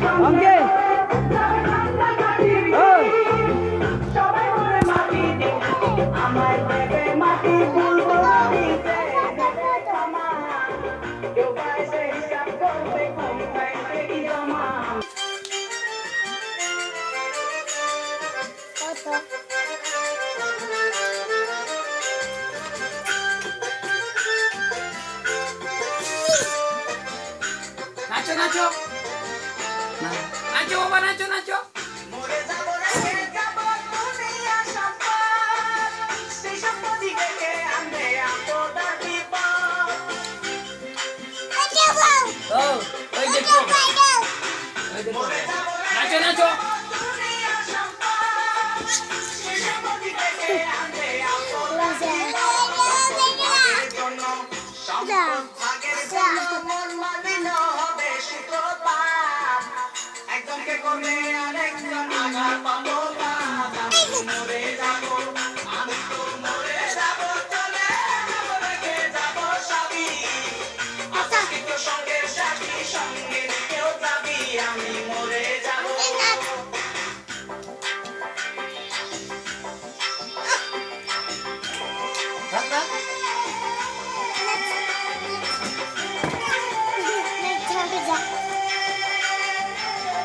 অঙ্কিত ওই নাচো নাচো নাচো বাবা নাচো নাচো ও ওই দেখো নাচো নাচো একজনকে করলে আরেকজন আঘাত পাবো